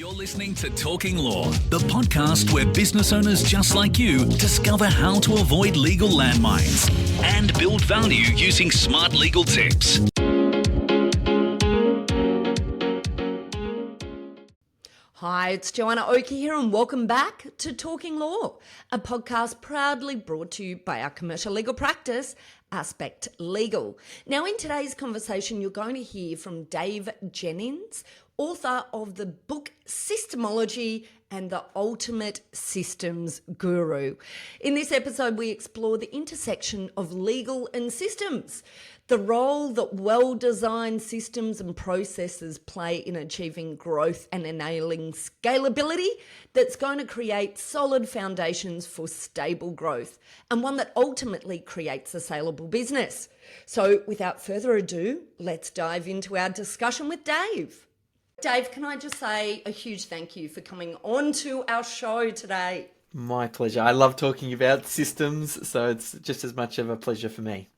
You're listening to Talking Law, the podcast where business owners just like you discover how to avoid legal landmines and build value using smart legal tips. Hi, it's Joanna Oakey here and welcome back to Talking Law, a podcast proudly brought to you by our commercial legal practice, Aspect Legal. Now, in today's conversation, you're going to hear from David Jenyns, author of the book SYSTEMology and the Ultimate Systems Guru. In this episode, we explore the intersection of legal and systems, the role that well-designed systems and processes play in achieving growth and enabling scalability that's going to create solid foundations for stable growth and one that ultimately creates a saleable business. So without further ado, let's dive into our discussion with Dave. Dave, can I just say a huge thank you for coming on to our show today? My pleasure. I love talking about systems, so it's just as much of a pleasure for me.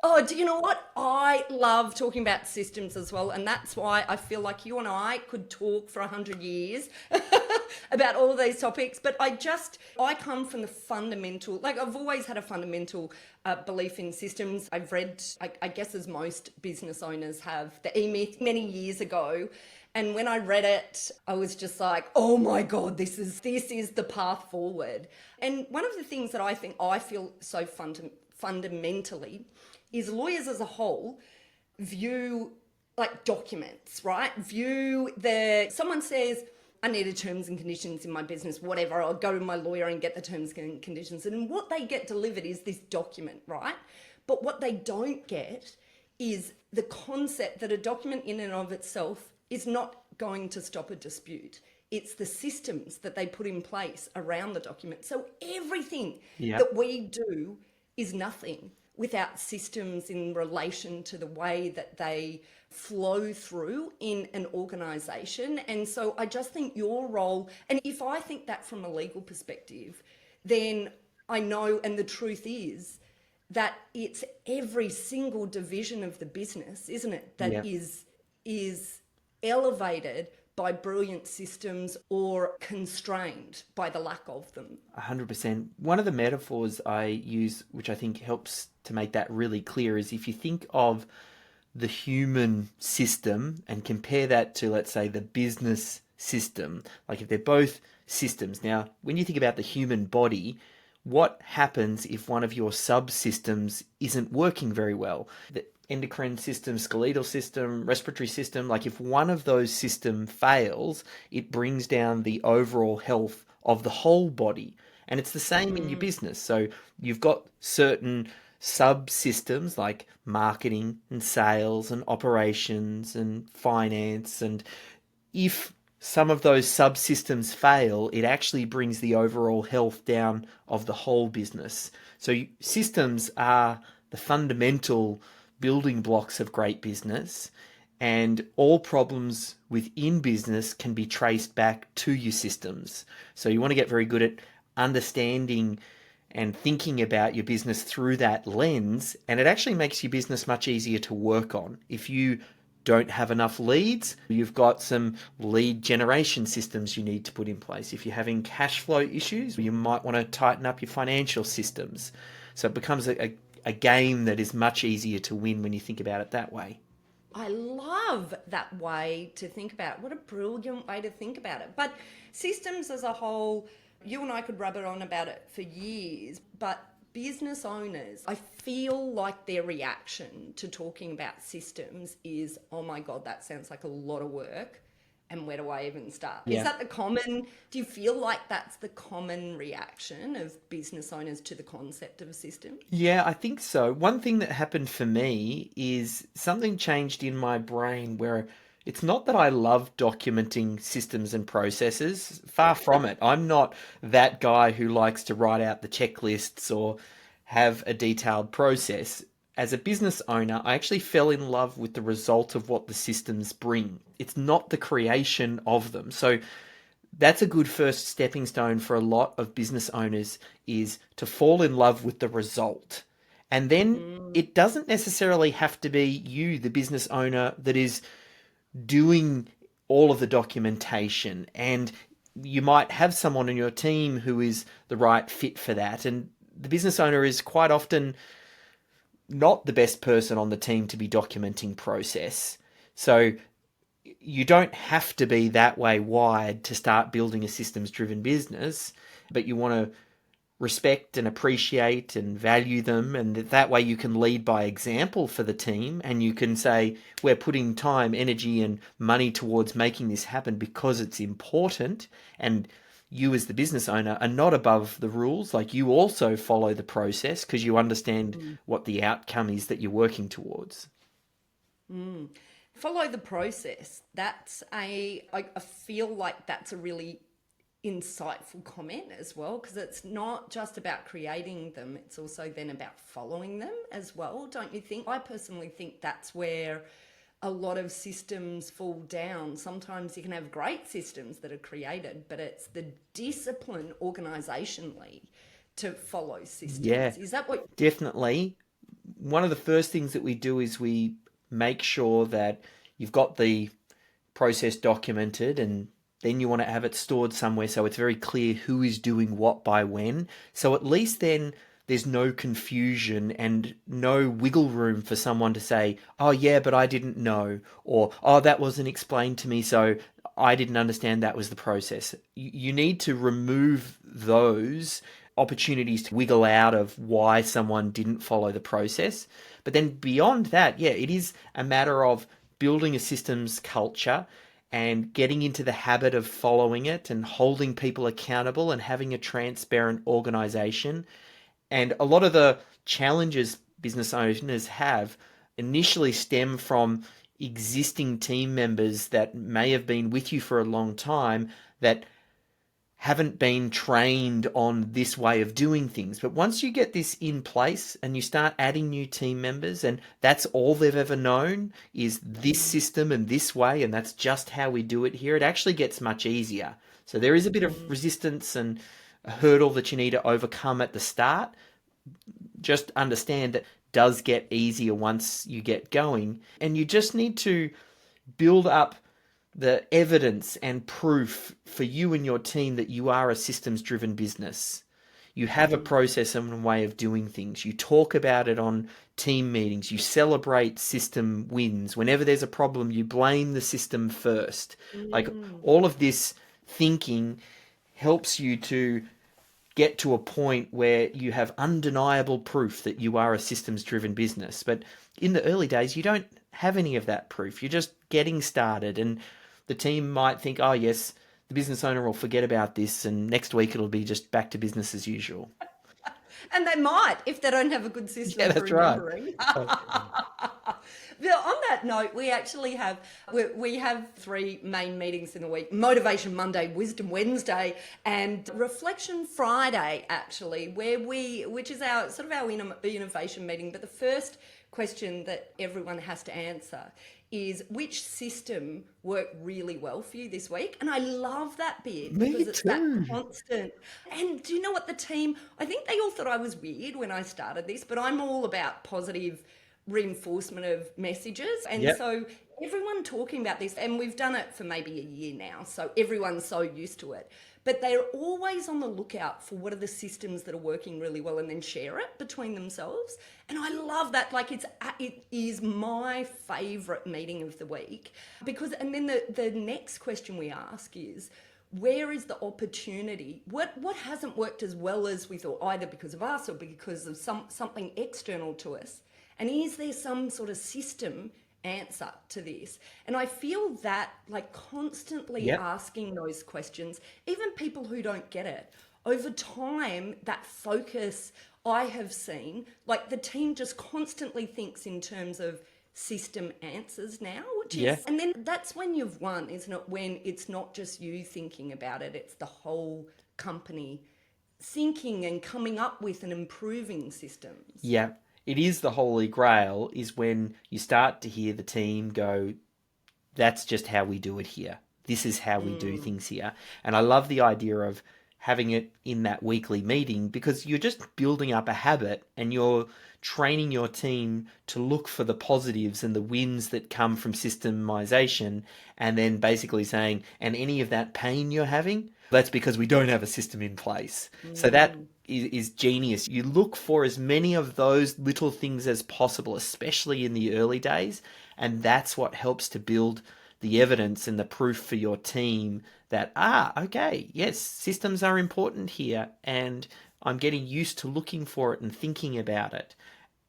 Oh, do you know what? I love talking about systems as well, and that's why I feel like you and I could talk for 100 years about all of these topics. But I come from the fundamental, I've always had a fundamental belief in systems. I've read, I guess as most business owners have, the E-Myth many years ago. And when I read it, I was just like, oh my God, this is the path forward. And one of the things that I feel so fundamentally is lawyers as a whole view documents, right? Someone says, I need a terms and conditions in my business, whatever. I'll go to my lawyer and get the terms and conditions. And what they get delivered is this document, right? But what they don't get is the concept that a document in and of itself is not going to stop a dispute. It's the systems that they put in place around the document. So everything that we do is nothing without systems in relation to the way that they flow through in an organisation. And so I just think your role, and if I think that from a legal perspective, then I know, and the truth is that it's every single division of the business, isn't it, that is elevated by brilliant systems or constrained by the lack of them. 100%. One of the metaphors I use, which I think helps to make that really clear, is if you think of the human system and compare that to, let's say, the business system, like if they're both systems. Now, when you think about the human body, what happens if one of your subsystems isn't working very well? The endocrine system, skeletal system, respiratory system, if one of those systems fails, it brings down the overall health of the whole body. And it's the same in your business. So you've got certain subsystems like marketing and sales and operations and finance. And if some of those subsystems fail, it actually brings the overall health down of the whole business. So systems are the fundamental building blocks of great business, and all problems within business can be traced back to your systems. So you want to get very good at understanding and thinking about your business through that lens, and it actually makes your business much easier to work on. If you don't have enough leads, you've got some lead generation systems you need to put in place. If you're having cash flow issues, you might want to tighten up your financial systems. So it becomes a game that is much easier to win when you think about it that way. I love that way to think about it. What a brilliant way to think about it. But systems as a whole, you and I could rub it on about it for years, but business owners, I feel like their reaction to talking about systems is, oh my God, that sounds like a lot of work. And where do I even start? Yeah. Is that do you feel like that's the common reaction of business owners to the concept of a system? Yeah, I think so. One thing that happened for me is something changed in my brain where it's not that I love documenting systems and processes. Far from it. I'm not that guy who likes to write out the checklists or have a detailed process. As a business owner, I actually fell in love with the result of what the systems bring. It's not the creation of them. So that's a good first stepping stone for a lot of business owners, is to fall in love with the result. And then it doesn't necessarily have to be you, the business owner, that is doing all of the documentation, and you might have someone in your team who is the right fit for that. And the business owner is quite often not the best person on the team to be documenting process. So you don't have to be that way wired to start building a systems-driven business, but you want to respect and appreciate and value them, and that way you can lead by example for the team, and you can say, we're putting time, energy and money towards making this happen because it's important, and you as the business owner are not above the rules. Like, you also follow the process because you understand what the outcome is that you're working towards. Follow the process. I feel like that's a really insightful comment as well, because it's not just about creating them, it's also then about following them as well, don't you think? I personally think that's where a lot of systems fall down. Sometimes you can have great systems that are created, but it's the discipline organisationally to follow systems. Yeah, is that what? Definitely. One of the first things that we do is we make sure that you've got the process documented, and then you want to have it stored somewhere so it's very clear who is doing what by when. So at least then there's no confusion and no wiggle room for someone to say, oh yeah, but I didn't know, or oh, that wasn't explained to me, so I didn't understand that was the process. You need to remove those opportunities to wiggle out of why someone didn't follow the process. But then beyond that, yeah, it is a matter of building a systems culture and getting into the habit of following it and holding people accountable and having a transparent organization. And a lot of the challenges business owners have initially stem from existing team members that may have been with you for a long time that haven't been trained on this way of doing things. But once you get this in place and you start adding new team members, and that's all they've ever known is this system and this way, and that's just how we do it here, it actually gets much easier. So there is a bit of resistance and a hurdle that you need to overcome at the start. Just understand that does get easier once you get going, and you just need to build up the evidence and proof for you and your team that you are a systems-driven business. You have a process and a way of doing things. You talk about it on team meetings. You celebrate system wins. Whenever there's a problem, you blame the system first. Like, all of this thinking helps you to get to a point where you have undeniable proof that you are a systems-driven business. But in the early days, you don't have any of that proof. You're just getting started, and the team might think, oh yes, the business owner will forget about this, and next week it'll be just back to business as usual. And they might, if they don't have a good system for remembering. But on that note, we actually have we have 3 main meetings in the week: Motivation Monday, Wisdom Wednesday, and Reflection Friday, actually, which is our sort of our innovation meeting. But the first question that everyone has to answer is, which system worked really well for you this week? And I love that bit because it's that constant. And do you know what, the team, I think they all thought I was weird when I started this, but I'm all about positive reinforcement of messages. And so everyone talking about this, and we've done it for maybe a year now, so everyone's so used to it. But they're always on the lookout for what are the systems that are working really well, and then share it between themselves. And I love that. Like, it is my favourite meeting of the week, because, and then the next question we ask is, where is the opportunity? What hasn't worked as well as we thought, either because of us or because of something external to us? And is there some sort of system answer to this? And I feel that, like, constantly asking those questions, even people who don't get it, over time, that focus I have seen, like, the team just constantly thinks in terms of system answers now, which is, and then that's when you've won, isn't it? When it's not just you thinking about it, it's the whole company thinking and coming up with and improving systems. Yeah. It is the holy grail, is when you start to hear the team go, that's just how we do it here. This is how we do things here. And I love the idea of having it in that weekly meeting, because you're just building up a habit and you're training your team to look for the positives and the wins that come from systemization, and then basically saying, and any of that pain you're having, that's because we don't have a system in place. So that is genius. You look for as many of those little things as possible, especially in the early days, and that's what helps to build the evidence and the proof for your team that, okay, yes, systems are important here, and I'm getting used to looking for it and thinking about it.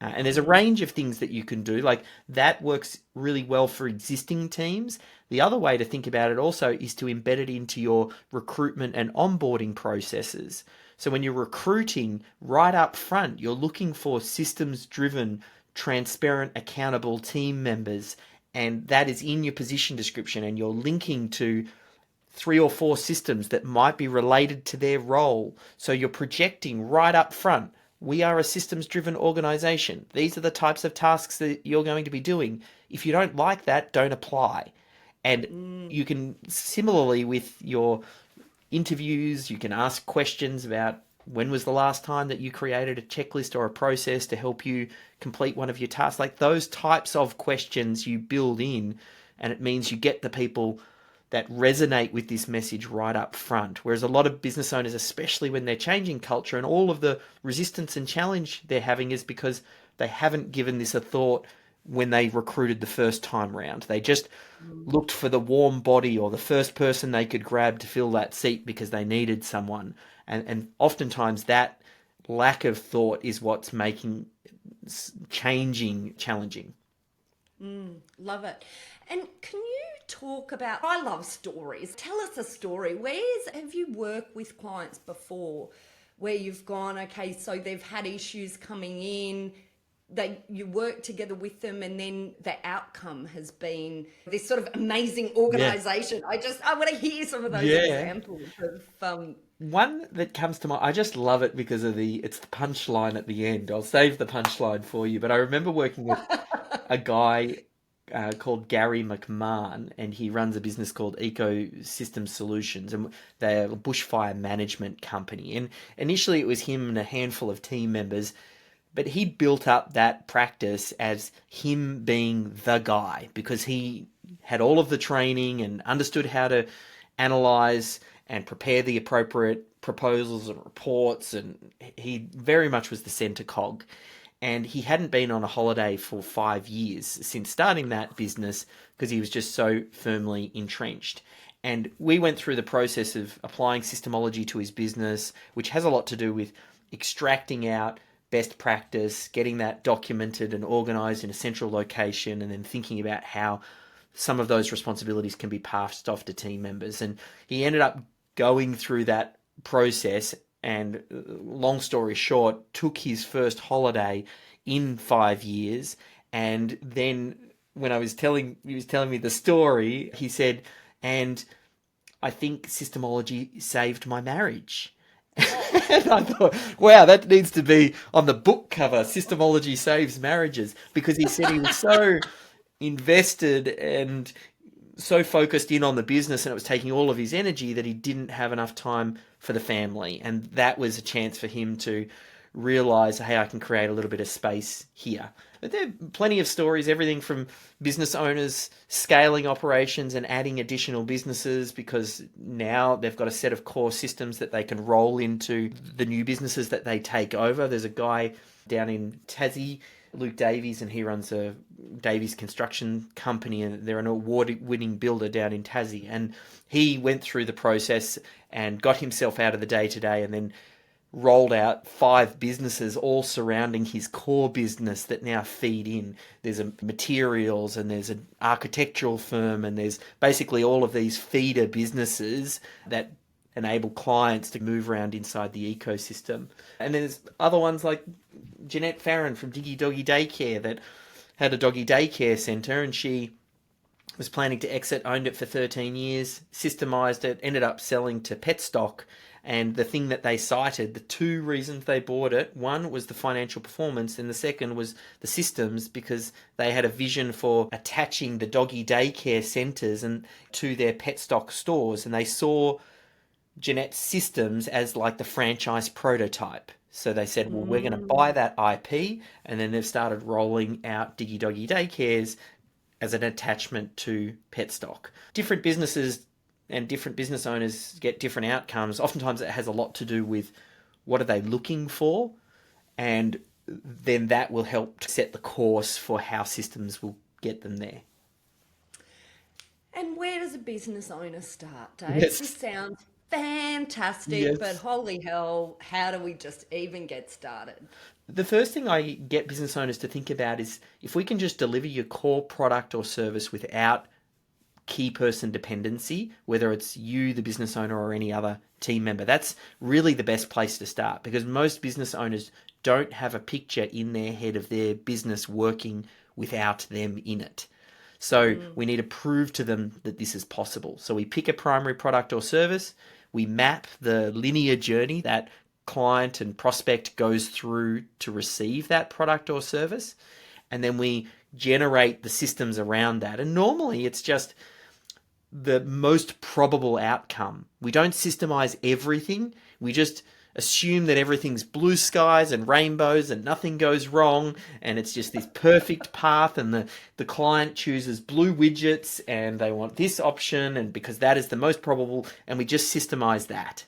And there's a range of things that you can do. Like, that works really well for existing teams. The other way to think about it also is to embed it into your recruitment and onboarding processes. So when you're recruiting, right up front, you're looking for systems-driven, transparent, accountable team members, and that is in your position description, and you're linking to 3 or 4 systems that might be related to their role. So you're projecting right up front, we are a systems-driven organization. These are the types of tasks that you're going to be doing. If you don't like that, don't apply. And you can, similarly with your interviews, you can ask questions about when was the last time that you created a checklist or a process to help you complete one of your tasks. Like, those types of questions you build in, and it means you get the people that resonate with this message right up front. Whereas a lot of business owners, especially when they're changing culture, and all of the resistance and challenge they're having is because they haven't given this a thought when they recruited the first time round. They just looked for the warm body or the first person they could grab to fill that seat because they needed someone. And oftentimes that lack of thought is what's making changing challenging. Love it. And can you talk about, I love stories. Tell us a story. Have you worked with clients before where you've gone, okay, so they've had issues coming in, you work together with them, and then the outcome has been this sort of amazing organization? Yeah. I want to hear some of those examples of one that comes to mind. I just love it because of it's the punchline at the end. I'll save the punchline for you, but I remember working with a guy called Gary McMahon, and he runs a business called Ecosystem Solutions, and they're a bushfire management company. And initially it was him and a handful of team members, but he built up that practice as him being the guy because he had all of the training and understood how to analyze and prepare the appropriate proposals and reports, and he very much was the center cog. And he hadn't been on a holiday for 5 years since starting that business because he was just so firmly entrenched. And we went through the process of applying SYSTEMology to his business, which has a lot to do with extracting out best practice, getting that documented and organized in a central location, and then thinking about how some of those responsibilities can be passed off to team members. And he ended up going through that process, and long story short, took his first holiday in 5 years. And then when he was telling me the story, he said, and I think SYSTEMology saved my marriage. And I thought, wow, that needs to be on the book cover, SYSTEMology Saves Marriages, because he said he was so invested and so focused in on the business, and it was taking all of his energy that he didn't have enough time for the family. And that was a chance for him to realize, hey, I can create a little bit of space here. But there are plenty of stories, everything from business owners scaling operations and adding additional businesses because now they've got a set of core systems that they can roll into the new businesses that they take over. There's a guy down in Tassie, Luke Davies, and he runs a Davies construction company, and they're an award-winning builder down in Tassie. And he went through the process and got himself out of the day-to-day and then rolled out 5 businesses all surrounding his core business that now feed in. There's a materials, and there's an architectural firm, and there's basically all of these feeder businesses that enable clients to move around inside the ecosystem. And then there's other ones like Jeanette Farron from Diggy Doggy Daycare that had a doggy daycare centre, and she was planning to exit, owned it for 13 years, systemized it, ended up selling to Petstock. And the thing that they cited, the 2 reasons they bought it, one was the financial performance, and the second was the systems, because they had a vision for attaching the doggy daycare centres and to their Petstock stores, and they saw Jeanette's systems as like the franchise prototype. So they said, well, we're going to buy that IP, and then they've started rolling out Diggy Doggy daycares as an attachment to pet stock. Different businesses and different business owners get different outcomes. Oftentimes it has a lot to do with what are they looking for, and then that will help to set the course for how systems will get them there. And where does a business owner start, Dave? Yes. This sounds fantastic, Yes. but holy hell, how do we just even get started? The first thing I get business owners to think about is if we can just deliver your core product or service without key person dependency, whether it's you, the business owner, or any other team member, that's really the best place to start, because most business owners don't have a picture in their head of their business working without them in it. So we need to prove to them that this is possible. So we pick a primary product or service, we map the linear journey that client and prospect goes through to receive that product or service, and then we generate the systems around that. And normally it's just the most probable outcome. We don't systemize everything. We just assume that everything's blue skies and rainbows and nothing goes wrong, and it's just this perfect path, and the client chooses blue widgets and they want this option, and because that is the most probable, and we just systemize that.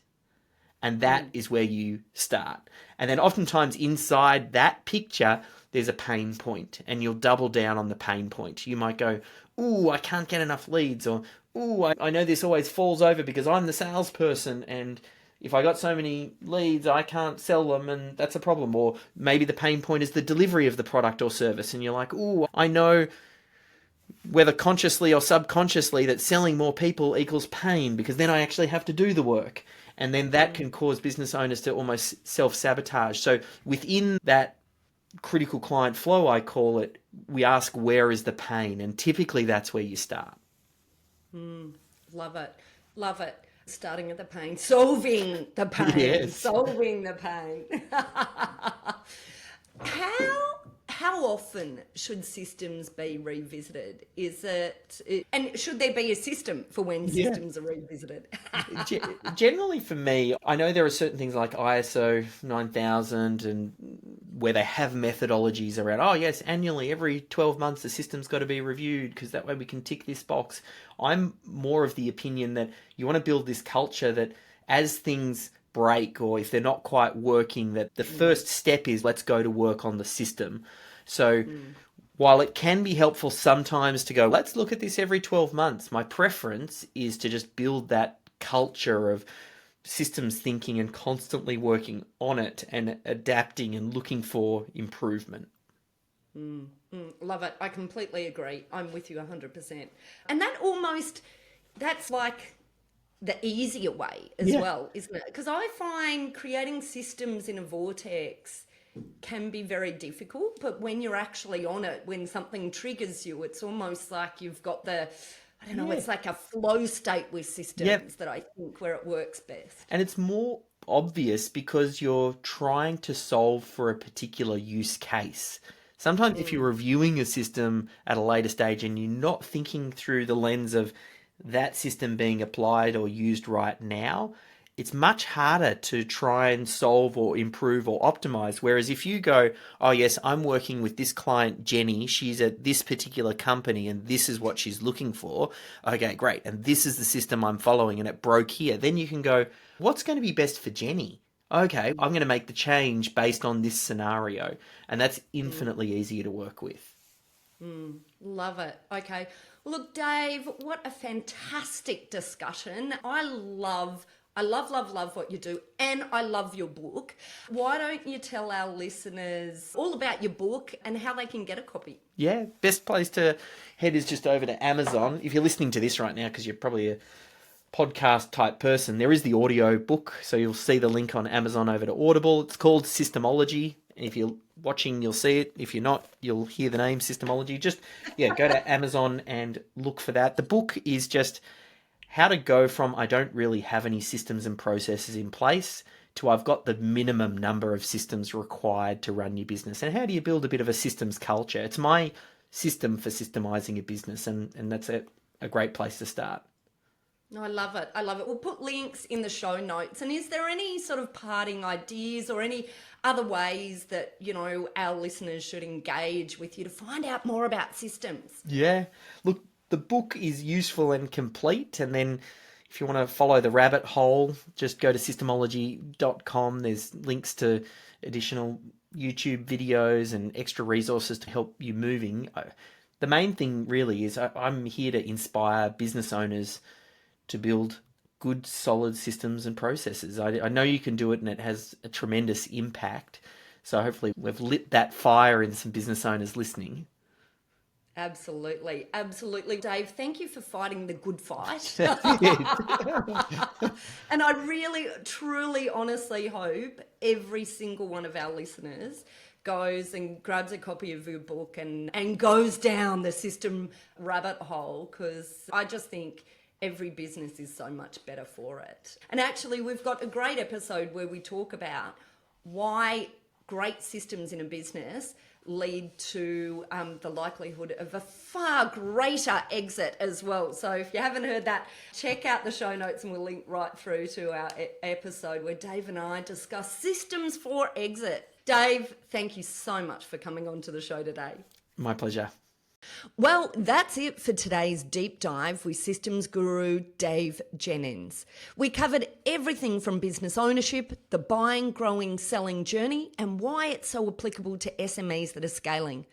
And that is where you start. And then oftentimes inside that picture, there's a pain point, and you'll double down on the pain point. You might go, ooh, I can't get enough leads, or ooh, I know this always falls over because I'm the salesperson, and if I got so many leads, I can't sell them, and that's a problem. Or maybe the pain point is the delivery of the product or service, and you're like, ooh, I know whether consciously or subconsciously that selling more people equals pain, because then I actually have to do the work. And then that can cause business owners to almost self-sabotage. So within that critical client flow, I call it, we ask, where is the pain? And typically that's where you start. Love it. Love it. Starting at the pain, solving the pain, Yes. solving the pain. How often should systems be revisited? And should there be a system for when systems are revisited? Generally for me, I know there are certain things like ISO 9000 and where they have methodologies around, oh yes, annually, every 12 months, the system's got to be reviewed because that way we can tick this box. I'm more of the opinion that you want to build this culture that as things break, or if they're not quite working, that the first step is let's go to work on the system. So while it can be helpful sometimes to go, let's look at this every 12 months, my preference is to just build that culture of systems thinking and constantly working on it and adapting and looking for improvement. Love it. I completely agree. I'm with you 100%. And that's like the easier way as well, isn't it? Because I find creating systems in a vortex can be very difficult, but when you're actually on it, when something triggers you, it's almost like you've got it's like a flow state with systems that I think where it works best. And it's more obvious because you're trying to solve for a particular use case. Sometimes if you're reviewing a system at a later stage and you're not thinking through the lens of that system being applied or used right now, it's much harder to try and solve or improve or optimize. Whereas if you go, oh yes, I'm working with this client, Jenny, she's at this particular company and this is what she's looking for. Okay, great. And this is the system I'm following and it broke here. Then you can go, what's going to be best for Jenny? Okay, I'm going to make the change based on this scenario. And that's infinitely easier to work with. Love it. Okay. Look, Dave, what a fantastic discussion. I love what you do, and I love your book. Why don't you tell our listeners all about your book and how they can get a copy? Yeah, best place to head is just over to Amazon. If you're listening to this right now, because you're probably a podcast type person, there is the audio book, so you'll see the link on Amazon over to Audible. It's called SYSTEMology. If you're watching, you'll see it. If you're not, you'll hear the name SYSTEMology. Just, go to Amazon and look for that. The book is just how to go from I don't really have any systems and processes in place to I've got the minimum number of systems required to run your business. And how do you build a bit of a systems culture? It's my system for systemizing a business, and that's a great place to start. No, I love it. I love it. We'll put links in the show notes. And is there any sort of parting ideas or any other ways that, our listeners should engage with you to find out more about systems? Yeah. Look, the book is useful and complete. And then if you want to follow the rabbit hole, just go to SYSTEMology.com. There's links to additional YouTube videos and extra resources to help you moving. The main thing really is I'm here to inspire business owners to build good, solid systems and processes. I know you can do it, and it has a tremendous impact. So hopefully we've lit that fire in some business owners listening. Absolutely. Absolutely. Dave, thank you for fighting the good fight. And I really, truly, honestly hope every single one of our listeners goes and grabs a copy of your book and goes down the system rabbit hole, because I just think every business is so much better for it. And actually, we've got a great episode where we talk about why great systems in a business lead to the likelihood of a far greater exit as well. So if you haven't heard that, check out the show notes and we'll link right through to our episode where Dave and I discuss systems for exit. Dave, thank you so much for coming on to the show today. My pleasure. Well, that's it for today's deep dive with systems guru Dave Jenyns. We covered everything from business ownership, the buying, growing, selling journey, and why it's so applicable to SMEs that are scaling.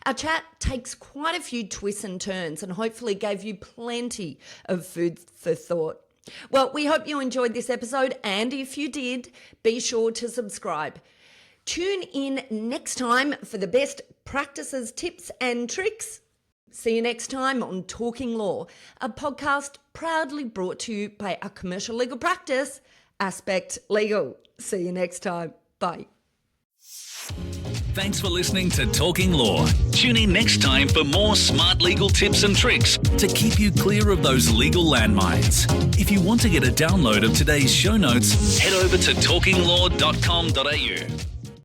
Our chat takes quite a few twists and turns and hopefully gave you plenty of food for thought. Well, we hope you enjoyed this episode, and if you did, be sure to subscribe. Tune in next time for the best practices, tips and tricks. See you next time on Talking Law, a podcast proudly brought to you by our commercial legal practice, Aspect Legal. See you next time. Bye. Thanks for listening to Talking Law. Tune in next time for more smart legal tips and tricks to keep you clear of those legal landmines. If you want to get a download of today's show notes, head over to talkinglaw.com.au.